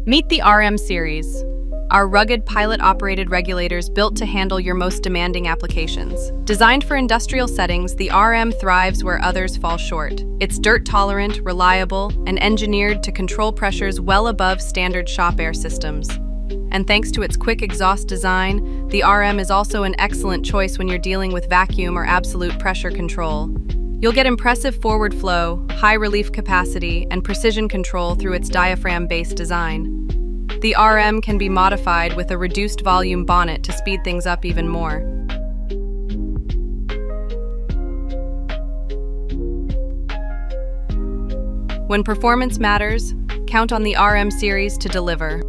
Meet the RM series, our rugged pilot-operated regulators built to handle your most demanding applications. Designed for industrial settings, the RM thrives where others fall short. It's dirt-tolerant, reliable, and engineered to control pressures well above standard shop air systems. And thanks to its quick exhaust design, the RM is also an excellent choice when you're dealing with vacuum or absolute pressure control. You'll get impressive forward flow, high relief capacity, and precision control through its diaphragm-based design. The RM can be modified with a reduced volume bonnet to speed things up even more. When performance matters, count on the RM series to deliver.